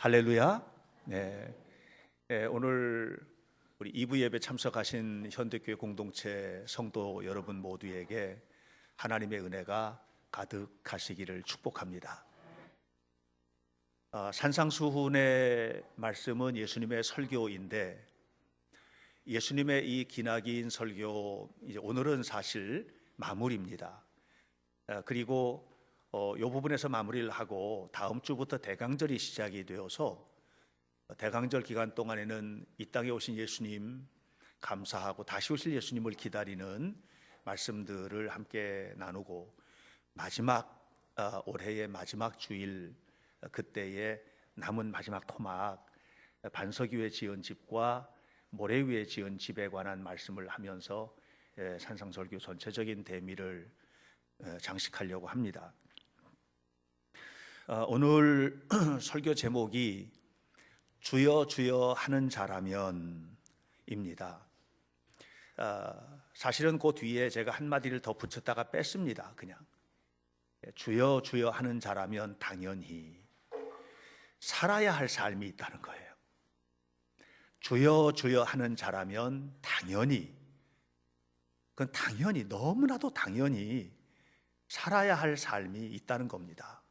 할렐루야. 네. 오늘 우리 2부 예배 참석하신 현대교회 공동체 성도 여러분 모두에게 하나님의 은혜가 가득하시기를 축복합니다. 산상수훈의 말씀은 예수님의 설교인데, 예수님의 이 기나긴 설교, 이제 오늘은 사실 마무리입니다. 그리고 이 부분에서 마무리를 하고 다음 주부터 대강절이 시작이 되어서 대강절 기간 동안에는 이 땅에 오신 예수님 감사하고 다시 오실 예수님을 기다리는 말씀들을 함께 나누고, 마지막 올해의 마지막 주일, 그때의 남은 마지막 토막, 반석 위에 지은 집과 모래 위에 지은 집에 관한 말씀을 하면서 산상설교 전체적인 대미를 장식하려고 합니다. 오늘 설교 제목이 주여 주여 하는 자라면입니다. 사실은 그 뒤에 제가 한마디를 더 붙였다가 뺐습니다. 그냥 주여 주여 하는 자라면 당연히 살아야 할 삶이 있다는 거예요. 주여 주여 하는 자라면 당연히, 그건 당연히, 너무나도 당연히 살아야 할 삶이 있다는 겁니다.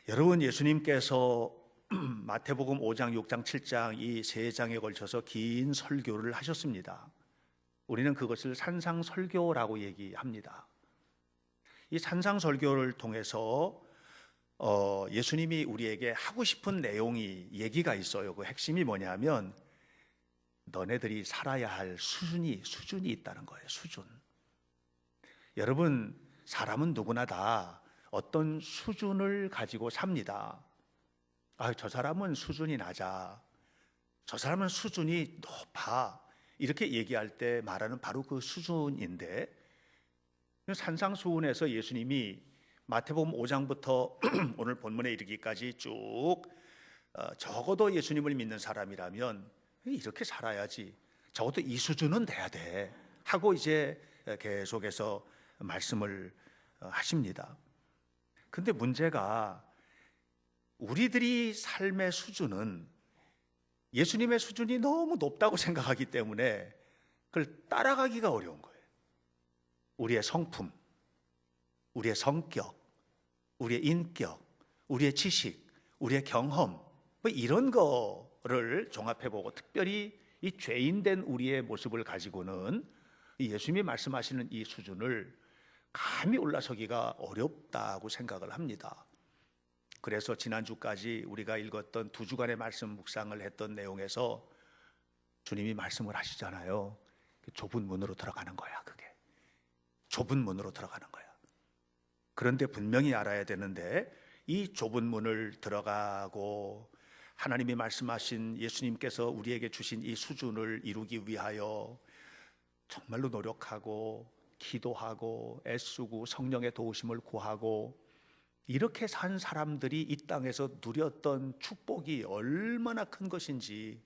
여러분, 예수님께서 마태복음 5장, 6장, 7장 이 세 장에 걸쳐서 긴 설교를 하셨습니다. 우리는 그것을 산상설교라고 얘기합니다. 이 산상설교를 통해서 예수님이 우리에게 하고 싶은 내용이, 얘기가 있어요. 그 핵심이 뭐냐면 너네들이 살아야 할 수준이 있다는 거예요. 수준. 여러분, 사람은 누구나 다 어떤 수준을 가지고 삽니다. 저 사람은 수준이 낮아, 저 사람은 수준이 높아, 이렇게 얘기할 때 말하는 바로 그 수준인데, 산상수훈에서 예수님이 마태복음 5장부터 오늘 본문에 이르기까지 쭉 적어도 예수님을 믿는 사람이라면 이렇게 살아야지, 적어도 이 수준은 돼야 돼 하고 이제 계속해서 말씀을 하십니다. 근데 문제가, 우리들이 삶의 수준은 예수님의 수준이 너무 높다고 생각하기 때문에 그걸 따라가기가 어려운 거예요. 우리의 성품, 우리의 성격, 우리의 인격, 우리의 지식, 우리의 경험, 뭐 이런 거를 종합해보고, 특별히 이 죄인된 우리의 모습을 가지고는 이 예수님이 말씀하시는 이 수준을 감히 올라서기가 어렵다고 생각을 합니다. 그래서 지난주까지 우리가 읽었던 2주간의 말씀 묵상을 했던 내용에서 주님이 말씀을 하시잖아요. 좁은 문으로 들어가는 거야. 그게 좁은 문으로 들어가는 거야. 그런데 분명히 알아야 되는데, 이 좁은 문을 들어가고 하나님이 말씀하신, 예수님께서 우리에게 주신 이 수준을 이루기 위하여 정말로 노력하고 기도하고 애쓰고 성령의 도우심을 구하고 이렇게 산 사람들이 이 땅에서 누렸던 축복이 얼마나 큰 것인지,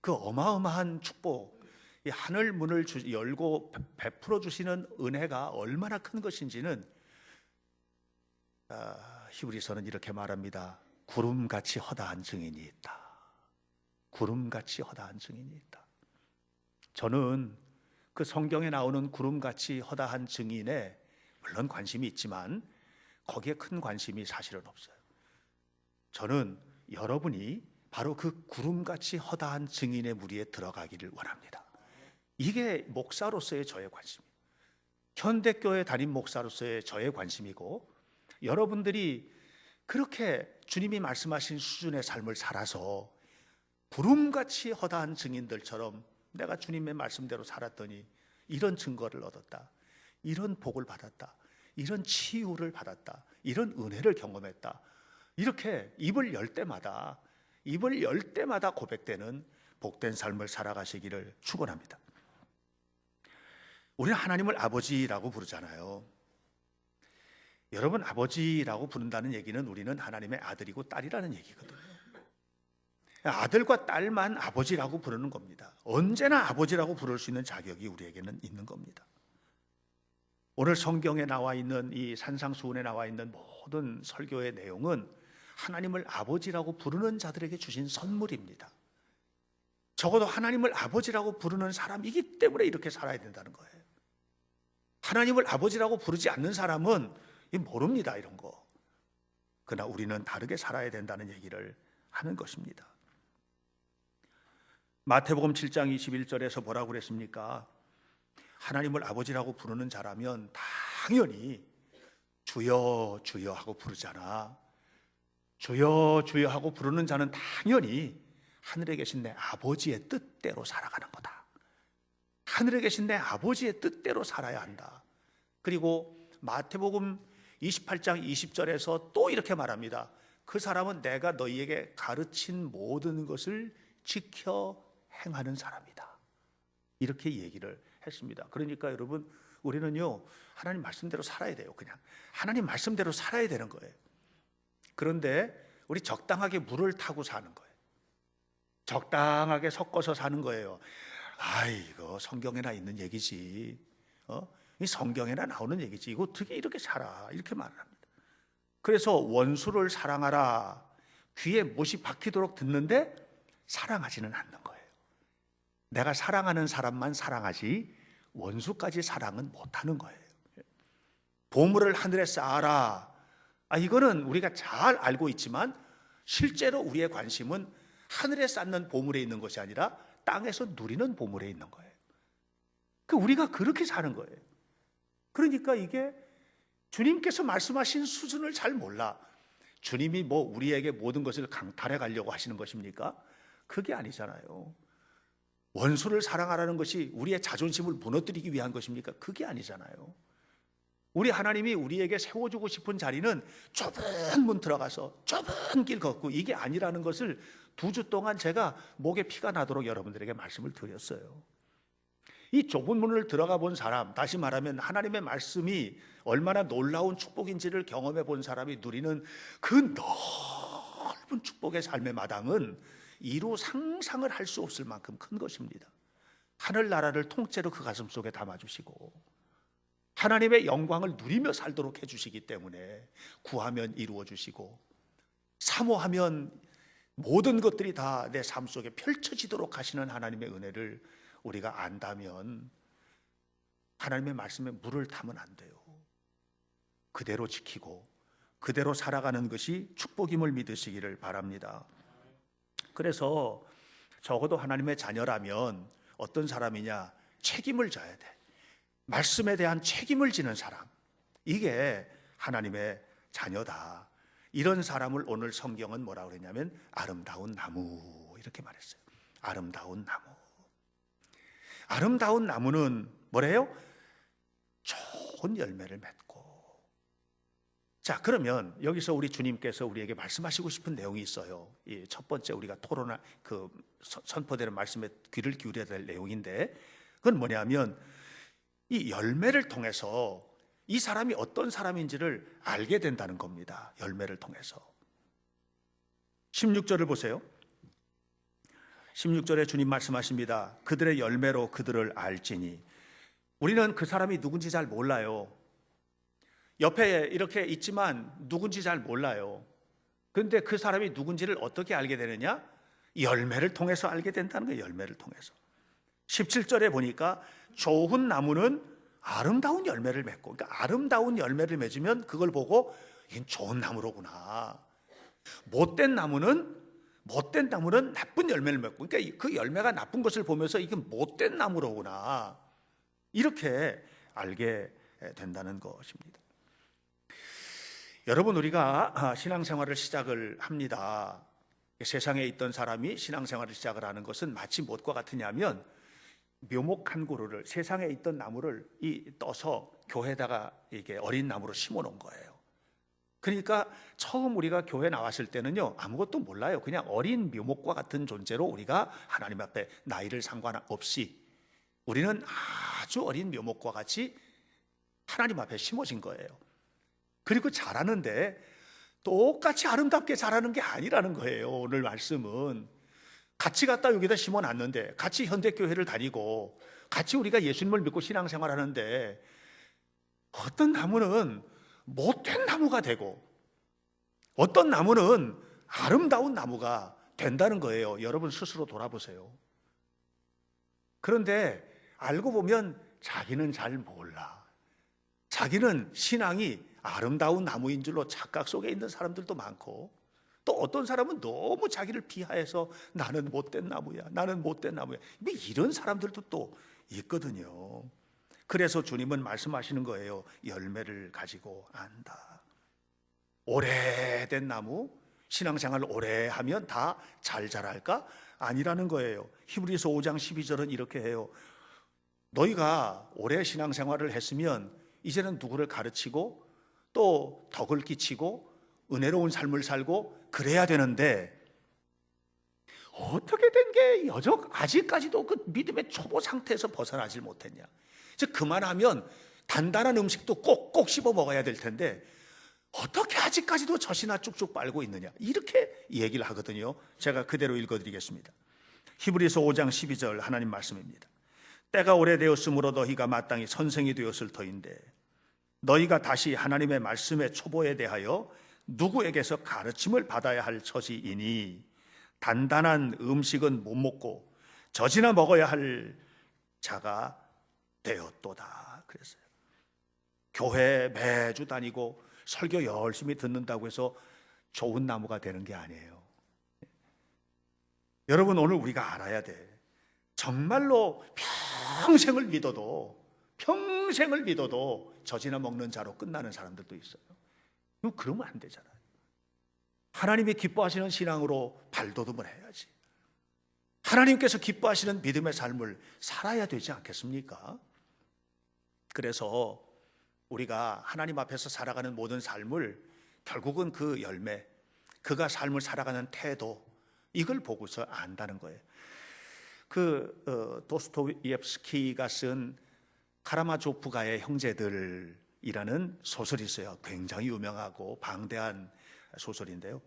그 어마어마한 축복, 이 하늘 문을 열고 베풀어 주시는 은혜가 얼마나 큰 것인지는 히브리서는 이렇게 말합니다. 구름같이 허다한 증인이 있다. 구름같이 허다한 증인이 있다. 저는 그 성경에 나오는 구름같이 허다한 증인에 물론 관심이 있지만 거기에 큰 관심이 사실은 없어요. 저는 여러분이 바로 그 구름같이 허다한 증인의 무리에 들어가기를 원합니다. 이게 목사로서의 저의 관심이에요. 현대교회 담임 목사로서의 저의 관심이고, 여러분들이 그렇게 주님이 말씀하신 수준의 삶을 살아서 구름같이 허다한 증인들처럼 내가 주님의 말씀대로 살았더니 이런 증거를 얻었다, 이런 복을 받았다, 이런 치유를 받았다, 이런 은혜를 경험했다, 이렇게 입을 열 때마다 고백되는 복된 삶을 살아가시기를 축원합니다. 우리는 하나님을 아버지라고 부르잖아요. 여러분, 아버지라고 부른다는 얘기는 우리는 하나님의 아들이고 딸이라는 얘기거든요. 아들과 딸만 아버지라고 부르는 겁니다. 언제나 아버지라고 부를 수 있는 자격이 우리에게는 있는 겁니다. 오늘 성경에 나와 있는 이 산상수훈에 나와 있는 모든 설교의 내용은 하나님을 아버지라고 부르는 자들에게 주신 선물입니다. 적어도 하나님을 아버지라고 부르는 사람이기 때문에 이렇게 살아야 된다는 거예요. 하나님을 아버지라고 부르지 않는 사람은 모릅니다, 이런 거. 그러나 우리는 다르게 살아야 된다는 얘기를 하는 것입니다. 마태복음 7장 21절에서 뭐라고 그랬습니까? 하나님을 아버지라고 부르는 자라면 당연히 주여 주여 하고 부르잖아. 주여 주여 하고 부르는 자는 당연히 하늘에 계신 내 아버지의 뜻대로 살아가는 거다. 하늘에 계신 내 아버지의 뜻대로 살아야 한다. 그리고 마태복음 28장 20절에서 또 이렇게 말합니다. 그 사람은 내가 너희에게 가르친 모든 것을 지켜 행하는 사람이다. 이렇게 얘기를 했습니다. 그러니까 여러분, 우리는요, 하나님 말씀대로 살아야 돼요. 그냥 하나님 말씀대로 살아야 되는 거예요. 그런데 우리 적당하게 물을 타고 사는 거예요. 적당하게 섞어서 사는 거예요. 이거 성경에나 있는 얘기지. 이 성경에나 나오는 얘기지. 이거 어떻게 이렇게 살아? 이렇게 말을 합니다. 그래서 원수를 사랑하라. 귀에 못이 박히도록 듣는데 사랑하지는 않는 거예요. 내가 사랑하는 사람만 사랑하지 원수까지 사랑은 못하는 거예요. 보물을 하늘에 쌓아라. 이거는 우리가 잘 알고 있지만 실제로 우리의 관심은 하늘에 쌓는 보물에 있는 것이 아니라 땅에서 누리는 보물에 있는 거예요. 우리가 그렇게 사는 거예요. 그러니까 이게 주님께서 말씀하신 수준을 잘 몰라. 주님이 우리에게 모든 것을 강탈해 가려고 하시는 것입니까? 그게 아니잖아요. 원수를 사랑하라는 것이 우리의 자존심을 무너뜨리기 위한 것입니까? 그게 아니잖아요. 우리 하나님이 우리에게 세워주고 싶은 자리는 좁은 문 들어가서 좁은 길 걷고 이게 아니라는 것을 2주 동안 제가 목에 피가 나도록 여러분들에게 말씀을 드렸어요. 이 좁은 문을 들어가 본 사람, 다시 말하면 하나님의 말씀이 얼마나 놀라운 축복인지를 경험해 본 사람이 누리는 그 넓은 축복의 삶의 마당은 이루 상상을 할 수 없을 만큼 큰 것입니다. 하늘나라를 통째로 그 가슴 속에 담아주시고 하나님의 영광을 누리며 살도록 해주시기 때문에 구하면 이루어주시고 사모하면 모든 것들이 다 내 삶 속에 펼쳐지도록 하시는 하나님의 은혜를 우리가 안다면 하나님의 말씀에 물을 타면 안 돼요. 그대로 지키고 그대로 살아가는 것이 축복임을 믿으시기를 바랍니다. 그래서 적어도 하나님의 자녀라면 어떤 사람이냐? 책임을 져야 돼. 말씀에 대한 책임을 지는 사람, 이게 하나님의 자녀다. 이런 사람을 오늘 성경은 뭐라고 그랬냐면 아름다운 나무 이렇게 말했어요. 아름다운 나무. 아름다운 나무는 뭐래요? 좋은 열매를 맺고. 자, 그러면 여기서 우리 주님께서 우리에게 말씀하시고 싶은 내용이 있어요. 이 첫 번째 우리가 토론할 선포되는 말씀에 귀를 기울여야 될 내용인데, 그건 뭐냐면 이 열매를 통해서 이 사람이 어떤 사람인지를 알게 된다는 겁니다. 열매를 통해서. 16절을 보세요. 16절에 주님 말씀하십니다. 그들의 열매로 그들을 알지니. 우리는 그 사람이 누군지 잘 몰라요. 옆에 이렇게 있지만 누군지 잘 몰라요. 그런데 그 사람이 누군지를 어떻게 알게 되느냐? 열매를 통해서 알게 된다는 거예요. 열매를 통해서. 17절에 보니까 좋은 나무는 아름다운 열매를 맺고, 그러니까 아름다운 열매를 맺으면 그걸 보고 이건 좋은 나무로구나. 못된 나무는 나쁜 열매를 맺고, 그러니까 그 열매가 나쁜 것을 보면서 이건 못된 나무로구나. 이렇게 알게 된다는 것입니다. 여러분, 우리가 신앙생활을 시작을 합니다. 세상에 있던 사람이 신앙생활을 시작을 하는 것은 마치 무엇과 같으냐면 묘목 한 그루를, 세상에 있던 나무를 떠서 교회에다가 이게 어린 나무로 심어 놓은 거예요. 그러니까 처음 우리가 교회 나왔을 때는요, 아무것도 몰라요. 그냥 어린 묘목과 같은 존재로 우리가 하나님 앞에 나이를 상관없이 우리는 아주 어린 묘목과 같이 하나님 앞에 심어진 거예요. 그리고 자라는데 똑같이 아름답게 자라는 게 아니라는 거예요. 오늘 말씀은 같이 갖다 여기다 심어놨는데, 같이 현대교회를 다니고 같이 우리가 예수님을 믿고 신앙생활하는데 어떤 나무는 못된 나무가 되고 어떤 나무는 아름다운 나무가 된다는 거예요. 여러분 스스로 돌아보세요. 그런데 알고 보면 자기는 잘 몰라. 자기는 신앙이 아름다운 나무인 줄로 착각 속에 있는 사람들도 많고, 또 어떤 사람은 너무 자기를 비하해서 나는 못된 나무야, 나는 못된 나무야, 이런 사람들도 또 있거든요. 그래서 주님은 말씀하시는 거예요. 열매를 가지고 안다. 오래된 나무, 신앙생활을 오래 하면 다 잘 자랄까? 아니라는 거예요. 히브리서 5장 12절은 이렇게 해요. 너희가 오래 신앙생활을 했으면 이제는 누구를 가르치고 또 덕을 끼치고 은혜로운 삶을 살고 그래야 되는데, 어떻게 된 게 여적 아직까지도 그 믿음의 초보 상태에서 벗어나질 못했냐. 즉 그만하면 단단한 음식도 꼭꼭 씹어 먹어야 될 텐데 어떻게 아직까지도 젖이나 쭉쭉 빨고 있느냐, 이렇게 얘기를 하거든요. 제가 그대로 읽어드리겠습니다. 히브리서 5장 12절 하나님 말씀입니다. 때가 오래되었으므로 너희가 마땅히 선생이 되었을 터인데 너희가 다시 하나님의 말씀의 초보에 대하여 누구에게서 가르침을 받아야 할 처지이니 단단한 음식은 못 먹고 젖이나 먹어야 할 자가 되었도다. 그랬어요. 교회 매주 다니고 설교 열심히 듣는다고 해서 좋은 나무가 되는 게 아니에요. 여러분, 오늘 우리가 알아야 돼. 정말로 평생을 믿어도 젖이나 먹는 자로 끝나는 사람들도 있어요. 그러면 안 되잖아요. 하나님이 기뻐하시는 신앙으로 발돋움을 해야지. 하나님께서 기뻐하시는 믿음의 삶을 살아야 되지 않겠습니까? 그래서 우리가 하나님 앞에서 살아가는 모든 삶을 결국은 그 열매, 그가 삶을 살아가는 태도, 이걸 보고서 안다는 거예요. 도스토옙스키가 쓴 카라마조프가의 형제들이라는 소설이 있어요. 굉장히 유명하고 방대한 소설인데요.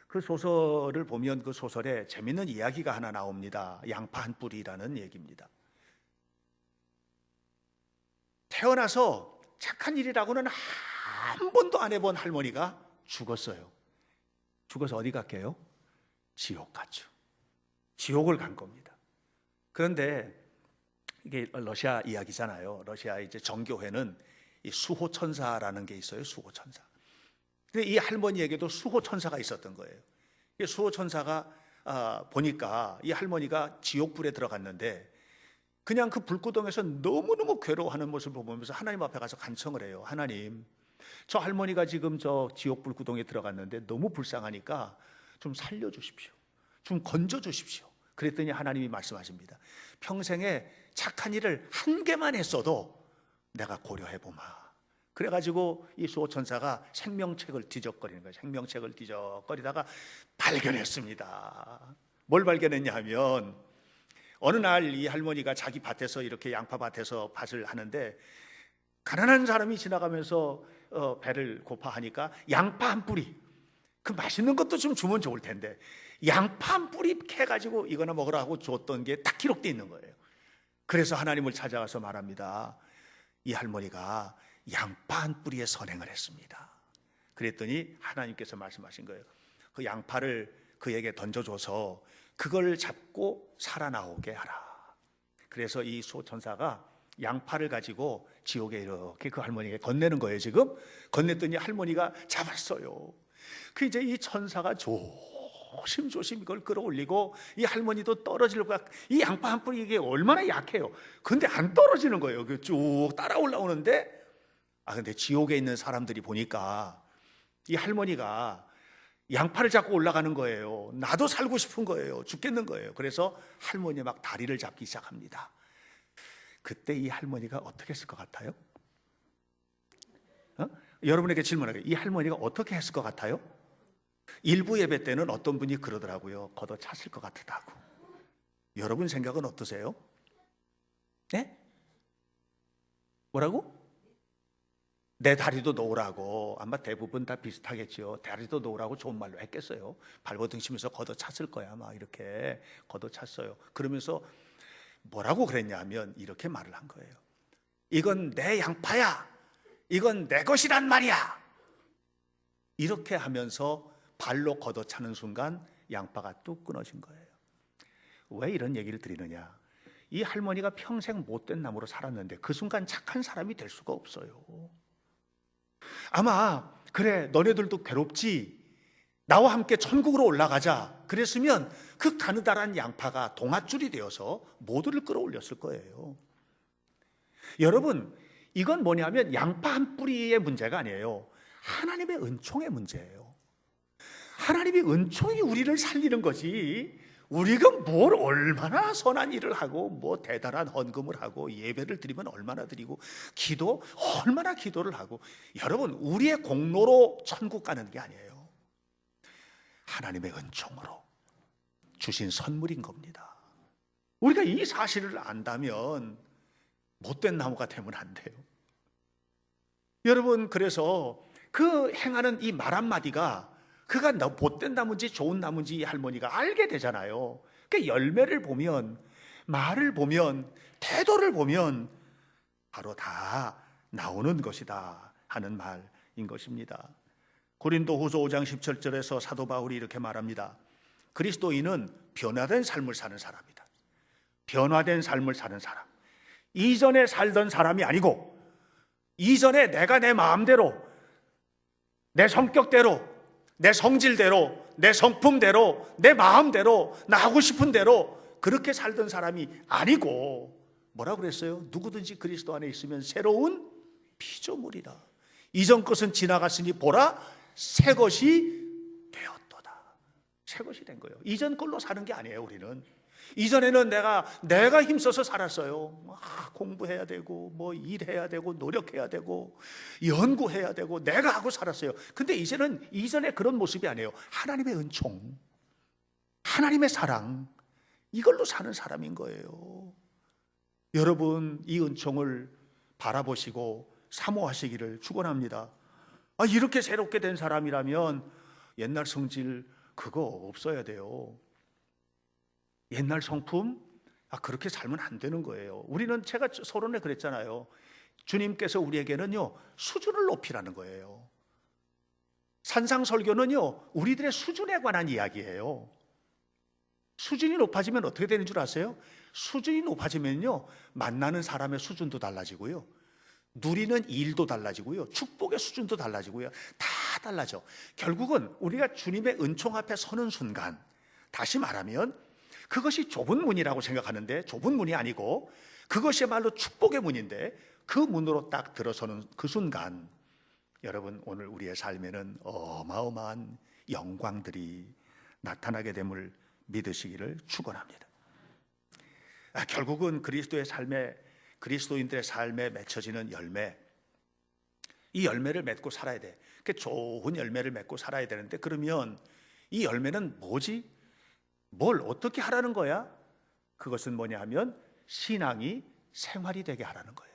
그 소설을 보면 그 소설에 재밌는 이야기가 하나 나옵니다. 양파 한 뿌리라는 얘기입니다. 태어나서 착한 일이라고는 한 번도 안 해본 할머니가 죽었어요. 죽어서 어디 갔게요? 지옥 갔죠. 지옥을 간 겁니다. 그런데 이게 러시아 이야기잖아요. 러시아 이제 정교회는 이 수호천사라는 게 있어요. 수호천사. 근데 이 할머니에게도 수호천사가 있었던 거예요. 이 수호천사가 보니까 이 할머니가 지옥불에 들어갔는데 그냥 그 불구덩에서 너무너무 괴로워하는 모습을 보면서 하나님 앞에 가서 간청을 해요. 하나님, 저 할머니가 지금 저 지옥 불구덩에 들어갔는데 너무 불쌍하니까 좀 살려주십시오. 좀 건져주십시오. 그랬더니 하나님이 말씀하십니다. 평생에 착한 일을 한 개만 했어도 내가 고려해보마. 그래가지고 이 수호천사가 생명책을 뒤적거리는 거예요. 생명책을 뒤적거리다가 발견했습니다. 뭘 발견했냐 하면 어느 날 이 할머니가 자기 밭에서 이렇게 양파밭에서 밭을 하는데 가난한 사람이 지나가면서 배를 고파하니까 양파 한 뿌리, 그 맛있는 것도 좀 주면 좋을 텐데 양파 한 뿌리 캐가지고 이거나 먹으라고 줬던 게 딱 기록되어 있는 거예요. 그래서 하나님을 찾아가서 말합니다. 이 할머니가 양파 한 뿌리에 선행을 했습니다. 그랬더니 하나님께서 말씀하신 거예요. 그 양파를 그에게 던져줘서 그걸 잡고 살아나오게 하라. 그래서 이 수호천사가 양파를 가지고 지옥에 이렇게 그 할머니에게 건네는 거예요. 지금 건넸더니 할머니가 잡았어요. 그 이제 이 천사가 조심조심 이걸 끌어올리고 이 할머니도 떨어지려고, 이 양파 한 뿌리 이게 얼마나 약해요. 근데 안 떨어지는 거예요. 그 쭉 따라 올라오는데 근데 지옥에 있는 사람들이 보니까 이 할머니가 양파를 잡고 올라가는 거예요. 나도 살고 싶은 거예요. 죽겠는 거예요. 그래서 할머니 막 다리를 잡기 시작합니다. 그때 이 할머니가 어떻게 했을 것 같아요? 여러분에게 질문할게요. 이 할머니가 어떻게 했을 것 같아요? 일부 예배 때는 어떤 분이 그러더라고요. 걷어찼을 것 같다고. 여러분 생각은 어떠세요? 네? 뭐라고? 내 다리도 놓으라고. 아마 대부분 다 비슷하겠죠. 다리도 놓으라고 좋은 말로 했겠어요. 발버둥치면서 걷어찼을 거야. 막 이렇게 걷어찼어요. 그러면서 뭐라고 그랬냐 하면 이렇게 말을 한 거예요. 이건 내 양파야. 이건 내 것이란 말이야. 이렇게 하면서 발로 걷어차는 순간 양파가 뚝 끊어진 거예요. 왜 이런 얘기를 드리느냐? 이 할머니가 평생 못된 나무로 살았는데 그 순간 착한 사람이 될 수가 없어요. 아마 그래 너네들도 괴롭지, 나와 함께 천국으로 올라가자 그랬으면 그 가느다란 양파가 동아줄이 되어서 모두를 끌어올렸을 거예요. 여러분, 이건 뭐냐면 양파 한 뿌리의 문제가 아니에요. 하나님의 은총의 문제예요. 하나님의 은총이 우리를 살리는 거지, 우리가 뭘 얼마나 선한 일을 하고 뭐 대단한 헌금을 하고 예배를 드리면 얼마나 드리고 기도 얼마나 기도를 하고, 여러분 우리의 공로로 천국 가는 게 아니에요. 하나님의 은총으로 주신 선물인 겁니다. 우리가 이 사실을 안다면 못된 나무가 되면 안 돼요. 여러분, 그래서 그 행하는 이 말 한마디가 그가 못된 나무인지 좋은 나무인지 이 할머니가 알게 되잖아요. 그러니까 열매를 보면, 말을 보면, 태도를 보면 바로 다 나오는 것이다 하는 말인 것입니다. 고린도후서 5장 17절에서 사도 바울이 이렇게 말합니다. 그리스도인은 변화된 삶을 사는 사람이다. 변화된 삶을 사는 사람. 이전에 살던 사람이 아니고, 이전에 내가 내 마음대로, 내 성격대로, 내 성질대로, 내 성품대로, 내 마음대로, 나 하고 싶은 대로 그렇게 살던 사람이 아니고, 뭐라고 그랬어요? 누구든지 그리스도 안에 있으면 새로운 피조물이다. 이전 것은 지나갔으니 보라 새 것이 되었도다. 새 것이 된 거예요. 이전 걸로 사는 게 아니에요. 우리는 이전에는 내가 힘써서 살았어요. 공부해야 되고 뭐 일해야 되고 노력해야 되고 연구해야 되고 내가 하고 살았어요. 근데 이제는 이전에 그런 모습이 아니에요. 하나님의 은총, 하나님의 사랑, 이걸로 사는 사람인 거예요. 여러분, 이 은총을 바라보시고 사모하시기를 축원합니다. 이렇게 새롭게 된 사람이라면 옛날 성질 그거 없어야 돼요. 옛날 성품 그렇게 살면 안 되는 거예요. 우리는, 제가 서론에 그랬잖아요. 주님께서 우리에게는요 수준을 높이라는 거예요. 산상설교는요 우리들의 수준에 관한 이야기예요. 수준이 높아지면 어떻게 되는 줄 아세요? 수준이 높아지면요 만나는 사람의 수준도 달라지고요, 누리는 일도 달라지고요, 축복의 수준도 달라지고요, 다 달라져. 결국은 우리가 주님의 은총 앞에 서는 순간, 다시 말하면 그것이 좁은 문이라고 생각하는데 좁은 문이 아니고 그것이야말로 축복의 문인데, 그 문으로 딱 들어서는 그 순간, 여러분 오늘 우리의 삶에는 어마어마한 영광들이 나타나게 됨을 믿으시기를 축원합니다. 결국은 그리스도인들의 삶에 맺혀지는 열매, 이 열매를 맺고 살아야 돼. 좋은 열매를 맺고 살아야 되는데, 그러면 이 열매는 뭐지? 뭘 어떻게 하라는 거야? 그것은 뭐냐 하면 신앙이 생활이 되게 하라는 거예요.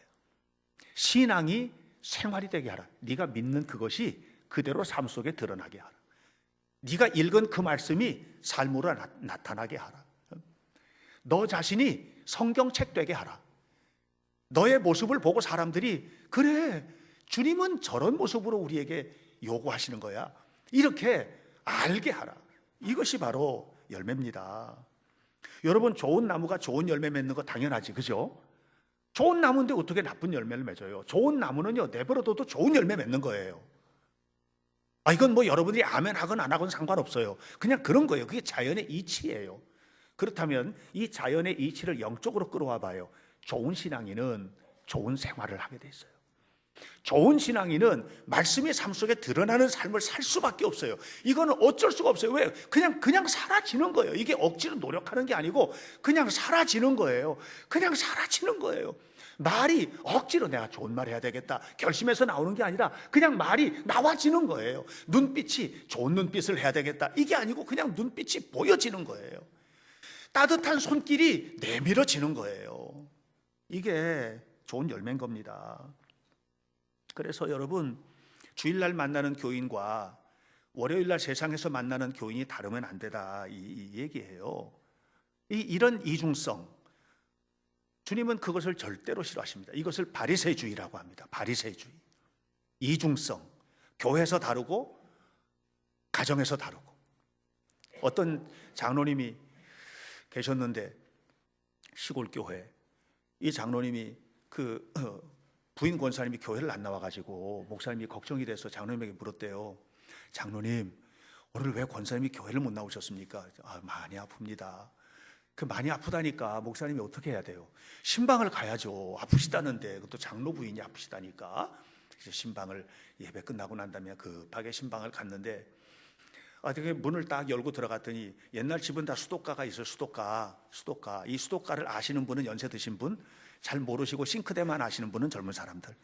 신앙이 생활이 되게 하라. 네가 믿는 그것이 그대로 삶 속에 드러나게 하라. 네가 읽은 그 말씀이 삶으로 나타나게 하라. 너 자신이 성경책 되게 하라. 너의 모습을 보고 사람들이 그래, 주님은 저런 모습으로 우리에게 요구하시는 거야, 이렇게 알게 하라. 이것이 바로 열매입니다. 여러분, 좋은 나무가 좋은 열매 맺는 거 당연하지, 그죠? 좋은 나무인데 어떻게 나쁜 열매를 맺어요? 좋은 나무는요 내버려둬도 좋은 열매 맺는 거예요. 이건 뭐 여러분들이 아멘 하건 안 하건 상관없어요. 그냥 그런 거예요. 그게 자연의 이치예요. 그렇다면 이 자연의 이치를 영적으로 끌어와 봐요. 좋은 신앙인은 좋은 생활을 하게 돼 있어요. 좋은 신앙인은 말씀이 삶 속에 드러나는 삶을 살 수밖에 없어요. 이거는 어쩔 수가 없어요. 왜? 그냥 사라지는 거예요. 이게 억지로 노력하는 게 아니고 그냥 사라지는 거예요. 그냥 사라지는 거예요. 말이 억지로 내가 좋은 말 해야 되겠다 결심해서 나오는 게 아니라 그냥 말이 나와지는 거예요. 눈빛이 좋은 눈빛을 해야 되겠다, 이게 아니고 그냥 눈빛이 보여지는 거예요. 따뜻한 손길이 내밀어지는 거예요. 이게 좋은 열매인 겁니다. 그래서 여러분, 주일날 만나는 교인과 월요일날 세상에서 만나는 교인이 다르면 안 되다, 이 얘기예요. 이런 이중성, 주님은 그것을 절대로 싫어하십니다. 이것을 바리새주의라고 합니다. 바리새주의, 이중성, 교회에서 다르고 가정에서 다루고. 어떤 장로님이 계셨는데 시골 교회, 이 장로님이 그 부인 권사님이 교회를 안 나와가지고 목사님이 걱정이 돼서 장로님에게 물었대요. 장로님, 오늘 왜 권사님이 교회를 못 나오셨습니까? 많이 아픕니다. 그 많이 아프다니까 목사님이 어떻게 해야 돼요? 신방을 가야죠. 아프시다는데, 그것도 장로 부인이 아프시다니까. 그래서 신방을, 예배 끝나고 난 다음에 급하게 신방을 갔는데, 어떻게 문을 딱 열고 들어갔더니 옛날 집은 다 수도가가 있어요. 수도가. 이 수도가를 아시는 분은 연세 드신 분, 잘 모르시고 싱크대만 아시는 분은 젊은 사람들.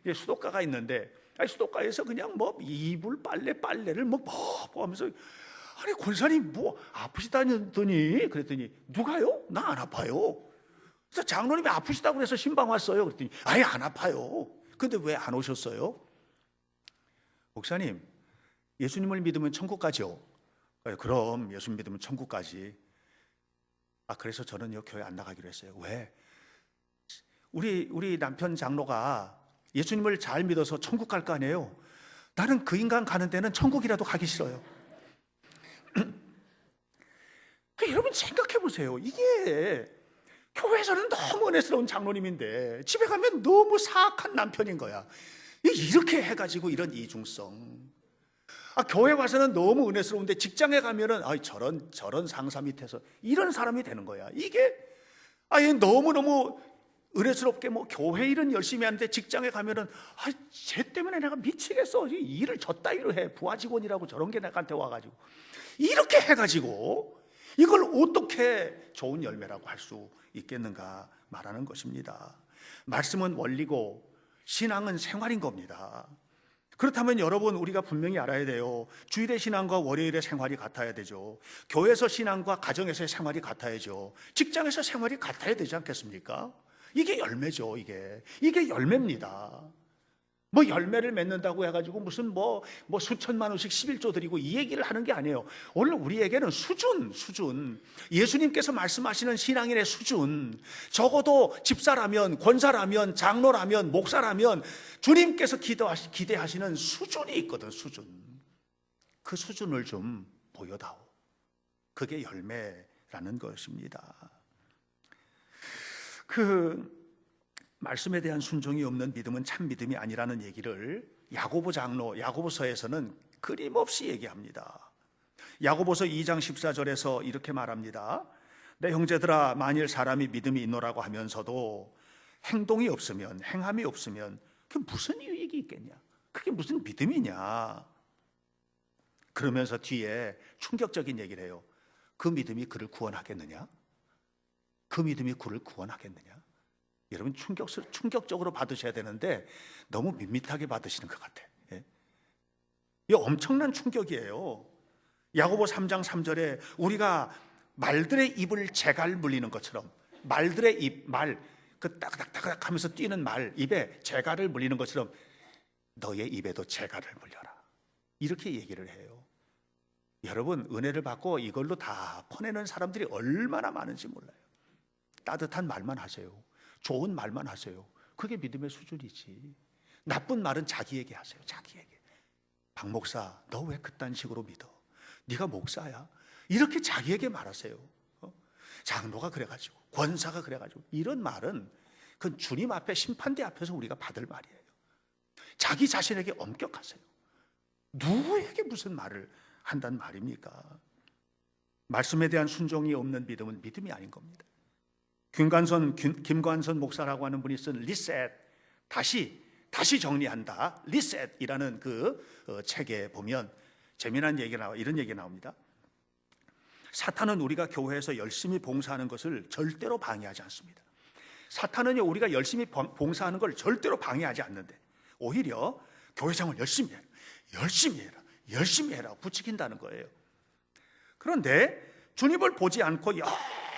예. 수도가가 있는데, 수도가에서 그냥 뭐 이불 빨래를 뭐 하면서, 아니 권사님 뭐 아프시다더니, 그랬더니 누가요? 나 안 아파요. 그래서 장로님이 아프시다고 그래서 신방 왔어요. 그랬더니 아예 안 아파요. 근데 왜 안 오셨어요? 목사님, 예수님을 믿으면 천국 가죠. 그럼 예수 믿으면 천국 가지. 그래서 저는요 교회 안 나가기로 했어요. 왜? 우리 남편 장로가 예수님을 잘 믿어서 천국 갈 거 아니에요. 나는 그 인간 가는 데는 천국이라도 가기 싫어요. 여러분 생각해 보세요. 이게 교회에서는 너무 은혜스러운 장로님인데 집에 가면 너무 사악한 남편인 거야. 이렇게 해가지고 이런 이중성. 교회 와서는 너무 은혜스러운데 직장에 가면은 저런 상사 밑에서 이런 사람이 되는 거야. 이게 너무너무 은혜스럽게 뭐 교회 일은 열심히 하는데 직장에 가면은 쟤 때문에 내가 미치겠어. 일을 저따위로 해. 부하 직원이라고 저런 게 나한테 와가지고 이렇게 해가지고 이걸 어떻게 좋은 열매라고 할 수 있겠는가 말하는 것입니다. 말씀은 원리고 신앙은 생활인 겁니다. 그렇다면 여러분, 우리가 분명히 알아야 돼요. 주일의 신앙과 월요일의 생활이 같아야 되죠. 교회에서 신앙과 가정에서의 생활이 같아야죠. 직장에서 생활이 같아야 되지 않겠습니까? 이게 열매죠. 이게 열매입니다. 뭐 열매를 맺는다고 해가지고 무슨 뭐 수천만 원씩 11조 드리고 이 얘기를 하는 게 아니에요. 오늘 우리에게는 수준, 예수님께서 말씀하시는 신앙인의 수준, 적어도 집사라면, 권사라면, 장로라면, 목사라면 주님께서 기대하시는 수준이 있거든. 수준. 그 수준을 좀 보여다오. 그게 열매라는 것입니다. 말씀에 대한 순종이 없는 믿음은 참 믿음이 아니라는 얘기를 야고보서에서는 끊임없이 얘기합니다. 야고보서 2장 14절에서 이렇게 말합니다. 내 형제들아, 만일 사람이 믿음이 있노라고 하면서도 행함이 없으면 그게 무슨 유익이 있겠냐? 그게 무슨 믿음이냐? 그러면서 뒤에 충격적인 얘기를 해요. 그 믿음이 그를 구원하겠느냐? 그 믿음이 그를 구원하겠느냐? 여러분 충격적으로 받으셔야 되는데 너무 밋밋하게 받으시는 것 같아요. 이 엄청난 충격이에요. 야고보 3장 3절에 우리가 말들의 입을 재갈 물리는 것처럼, 말들의 입, 그 따그닥따그닥 하면서 뛰는 입에 재갈을 물리는 것처럼 너의 입에도 재갈을 물려라. 이렇게 얘기를 해요. 여러분, 은혜를 받고 이걸로 다 퍼내는 사람들이 얼마나 많은지 몰라요. 따뜻한 말만 하세요. 좋은 말만 하세요. 그게 믿음의 수준이지. 나쁜 말은 자기에게 하세요. 자기에게. 박 목사, 너 왜 그딴 식으로 믿어? 네가 목사야? 이렇게 자기에게 말하세요. 장로가 그래가지고, 권사가 그래가지고. 이런 말은 그건 주님 앞에, 심판대 앞에서 우리가 받을 말이에요. 자기 자신에게 엄격하세요. 누구에게 무슨 말을 한단 말입니까? 말씀에 대한 순종이 없는 믿음은 믿음이 아닌 겁니다. 김관선 목사라고 하는 분이 쓴 리셋, 다시 정리한다, 리셋이라는 그 책에 보면 재미난 이런 얘기 나옵니다. 사탄은 우리가 교회에서 열심히 봉사하는 것을 절대로 방해하지 않습니다. 사탄은요, 우리가 열심히 봉사하는 걸 절대로 방해하지 않는데 오히려 교회생활 열심히 해라 부추긴다는 거예요. 그런데 주님을 보지 않고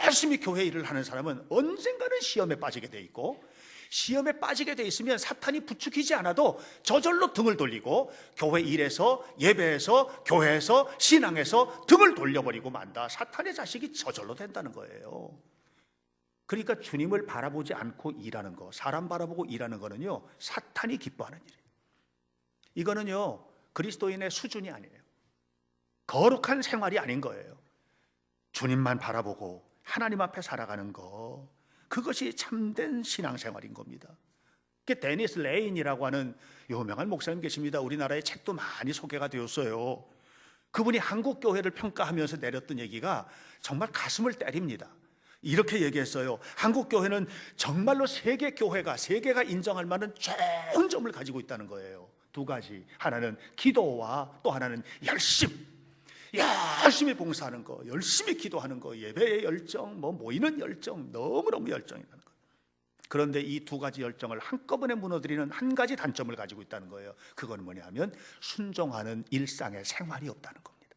열심히 교회 일을 하는 사람은 언젠가는 시험에 빠지게 돼 있고, 시험에 빠지게 돼 있으면 사탄이 부추기지 않아도 저절로 등을 돌리고 교회 일에서, 예배에서, 교회에서, 신앙에서 등을 돌려버리고 만다. 사탄의 자식이 저절로 된다는 거예요. 그러니까 주님을 바라보지 않고 일하는 거, 사람 바라보고 일하는 거는요, 사탄이 기뻐하는 일이에요. 이거는요, 그리스도인의 수준이 아니에요. 거룩한 생활이 아닌 거예요. 주님만 바라보고 하나님 앞에 살아가는 거, 그것이 참된 신앙생활인 겁니다. 데니스 레인이라고 하는 유명한 목사님 계십니다. 우리나라의 책도 많이 소개가 되었어요. 그분이 한국 교회를 평가하면서 내렸던 얘기가 정말 가슴을 때립니다. 이렇게 얘기했어요. 한국 교회는 정말로 세계 교회가, 세계가 인정할 만한 좋은 점을 가지고 있다는 거예요. 두 가지. 하나는 기도와 또 하나는 열심히 봉사하는 거, 열심히 기도하는 거, 예배의 열정, 모이는 열정, 너무너무 열정이라는 거. 그런데 이 두 가지 열정을 한꺼번에 무너뜨리는 한 가지 단점을 가지고 있다는 거예요. 그건 뭐냐면 순종하는 일상의 생활이 없다는 겁니다.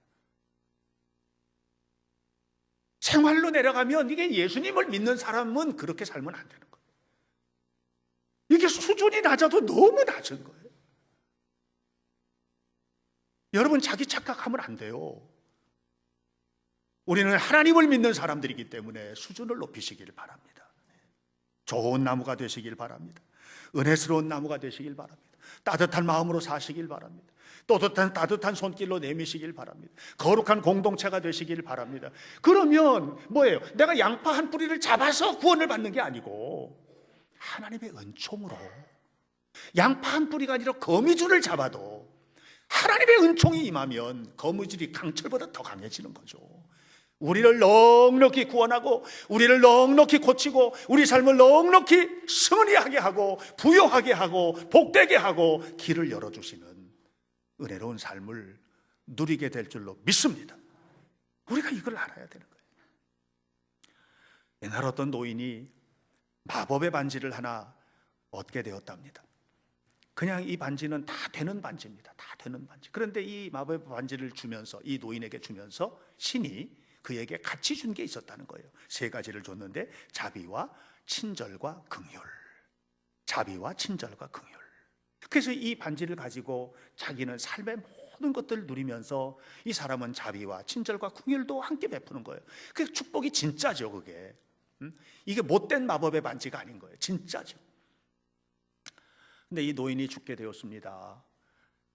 생활로 내려가면 이게 예수님을 믿는 사람은 그렇게 살면 안 되는 거예요. 이게 수준이 낮아도 너무 낮은 거예요. 여러분, 자기 착각하면 안 돼요. 우리는 하나님을 믿는 사람들이기 때문에 수준을 높이시길 바랍니다. 좋은 나무가 되시길 바랍니다. 은혜스러운 나무가 되시길 바랍니다. 따뜻한 마음으로 사시길 바랍니다. 따뜻한 손길로 내미시길 바랍니다. 거룩한 공동체가 되시길 바랍니다. 그러면 뭐예요? 내가 양파 한 뿌리를 잡아서 구원을 받는 게 아니고 하나님의 은총으로, 양파 한 뿌리가 아니라 거미줄을 잡아도 하나님의 은총이 임하면 거미줄이 강철보다 더 강해지는 거죠. 우리를 넉넉히 구원하고 우리를 넉넉히 고치고 우리 삶을 넉넉히 승리하게 하고 부요하게 하고 복되게 하고 길을 열어주시는 은혜로운 삶을 누리게 될 줄로 믿습니다. 우리가 이걸 알아야 되는 거예요. 옛날 어떤 노인이 마법의 반지를 하나 얻게 되었답니다. 그냥 이 반지는 다 되는 반지입니다. 다 되는 반지. 그런데 이 마법의 반지를 주면서, 이 노인에게 주면서 신이 그에게 같이 준 게 있었다는 거예요. 세 가지를 줬는데 자비와 친절과 긍휼. 자비와 친절과 긍휼. 그래서 이 반지를 가지고 자기는 삶의 모든 것들을 누리면서 이 사람은 자비와 친절과 긍휼도 함께 베푸는 거예요. 그 축복이 진짜죠, 그게. 이게 못된 마법의 반지가 아닌 거예요. 진짜죠. 근데 이 노인이 죽게 되었습니다.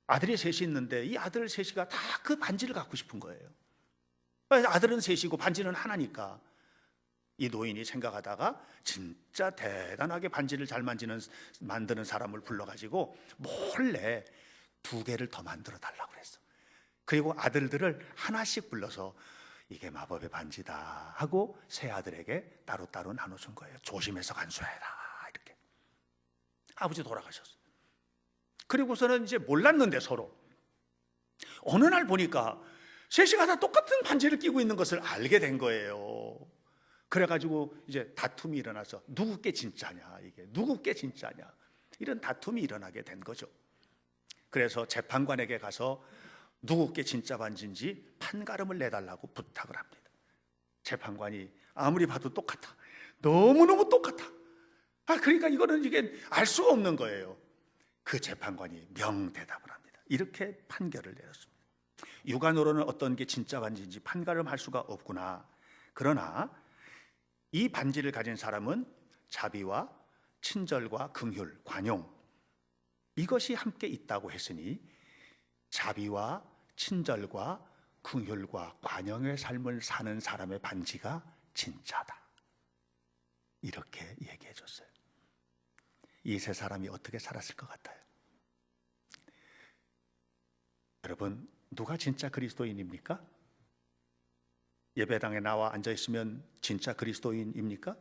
아들이 셋이 있는데 이 아들 셋이가 다 그 반지를 갖고 싶은 거예요. 아들은 셋이고 반지는 하나니까 이 노인이 생각하다가 진짜 대단하게 반지를 잘 만드는 사람을 불러가지고 몰래 2개를 더 만들어 달라고 그랬어. 그리고 아들들을 하나씩 불러서 이게 마법의 반지다 하고 세 아들에게 따로따로 나눠준 거예요. 조심해서 간수해라 이렇게. 아버지 돌아가셨어요. 그리고서는 이제 몰랐는데 서로 어느 날 보니까 셋이가 다 똑같은 반지를 끼고 있는 것을 알게 된 거예요. 그래가지고 이제 다툼이 일어나서 누구 게 진짜냐, 이게 누구 게 진짜냐, 이런 다툼이 일어나게 된 거죠. 그래서 재판관에게 가서 누구 게 진짜 반지인지 판가름을 내달라고 부탁을 합니다. 재판관이 아무리 봐도 똑같아, 너무너무 똑같아. 그러니까 이거는 이게 알 수가 없는 거예요. 그 재판관이 명대답을 합니다. 이렇게 판결을 내렸습니다. 육안으로는 어떤 게 진짜 반지인지 판가름할 수가 없구나. 그러나 이 반지를 가진 사람은 자비와 친절과 긍휼, 관용, 이것이 함께 있다고 했으니 자비와 친절과 긍휼과 관용의 삶을 사는 사람의 반지가 진짜다. 이렇게 얘기해 줬어요. 이 세 사람이 어떻게 살았을 것 같아요? 여러분, 누가 진짜 그리스도인입니까? 예배당에 나와 앉아있으면 진짜 그리스도인입니까?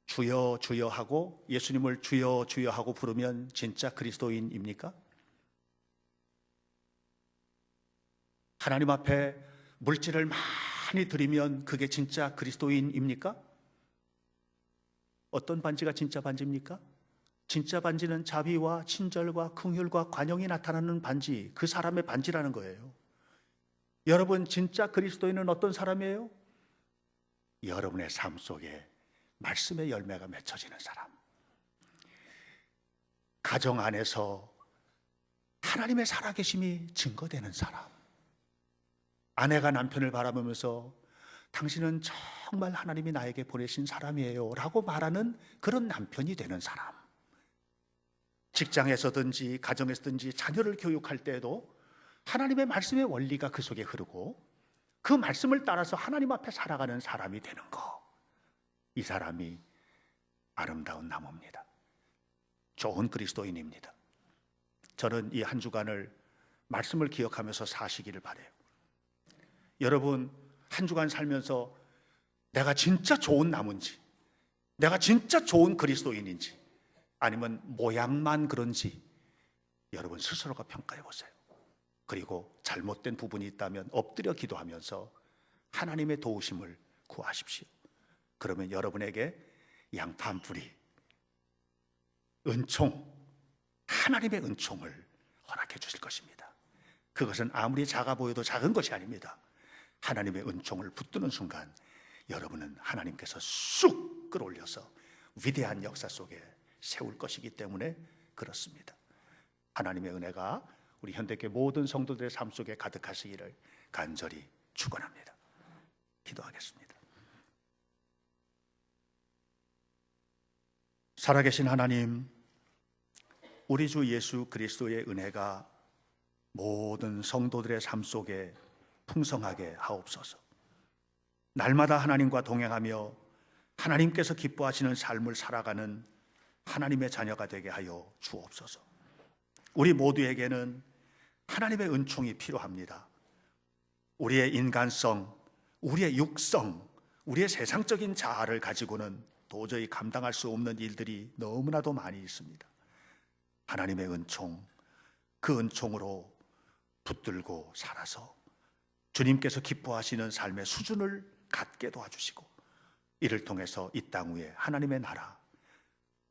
주여 주여 하고 예수님을 주여 주여 하고 부르면 진짜 그리스도인입니까? 하나님 앞에 물질을 많이 드리면 그게 진짜 그리스도인입니까? 어떤 반지가 진짜 반지입니까? 진짜 반지는 자비와 친절과 긍휼과 관용이 나타나는 반지, 그 사람의 반지라는 거예요. 여러분, 진짜 그리스도인은 어떤 사람이에요? 여러분의 삶 속에 말씀의 열매가 맺혀지는 사람, 가정 안에서 하나님의 살아계심이 증거되는 사람, 아내가 남편을 바라보면서 당신은 정말 하나님이 나에게 보내신 사람이에요 라고 말하는 그런 남편이 되는 사람, 직장에서든지 가정에서든지 자녀를 교육할 때에도 하나님의 말씀의 원리가 그 속에 흐르고 그 말씀을 따라서 하나님 앞에 살아가는 사람이 되는 거, 이 사람이 아름다운 나무입니다. 좋은 그리스도인입니다. 저는 이 한 주간을 말씀을 기억하면서 사시기를 바라요. 여러분, 한 주간 살면서 내가 진짜 좋은 나무인지, 내가 진짜 좋은 그리스도인인지, 아니면 모양만 그런지 여러분 스스로가 평가해 보세요. 그리고 잘못된 부분이 있다면 엎드려 기도하면서 하나님의 도우심을 구하십시오. 그러면 여러분에게 양파 한 뿌리, 은총, 하나님의 은총을 허락해 주실 것입니다. 그것은 아무리 작아 보여도 작은 것이 아닙니다. 하나님의 은총을 붙드는 순간 여러분은 하나님께서 쑥 끌어올려서 위대한 역사 속에 세울 것이기 때문에 그렇습니다. 하나님의 은혜가 우리 현대교회 모든 성도들의 삶 속에 가득하시기를 간절히 축원합니다. 기도하겠습니다. 살아계신 하나님, 우리 주 예수 그리스도의 은혜가 모든 성도들의 삶 속에 풍성하게 하옵소서. 날마다 하나님과 동행하며 하나님께서 기뻐하시는 삶을 살아가는 하나님의 자녀가 되게 하여 주옵소서. 우리 모두에게는 하나님의 은총이 필요합니다. 우리의 인간성, 우리의 육성, 우리의 세상적인 자아를 가지고는 도저히 감당할 수 없는 일들이 너무나도 많이 있습니다. 하나님의 은총, 그 은총으로 붙들고 살아서 주님께서 기뻐하시는 삶의 수준을 갖게 도와주시고, 이를 통해서 이 땅 위에 하나님의 나라,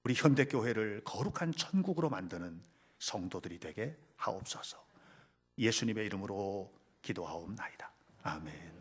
우리 현대교회를 거룩한 천국으로 만드는 성도들이 되게 하옵소서. 예수님의 이름으로 기도하옵나이다. 아멘.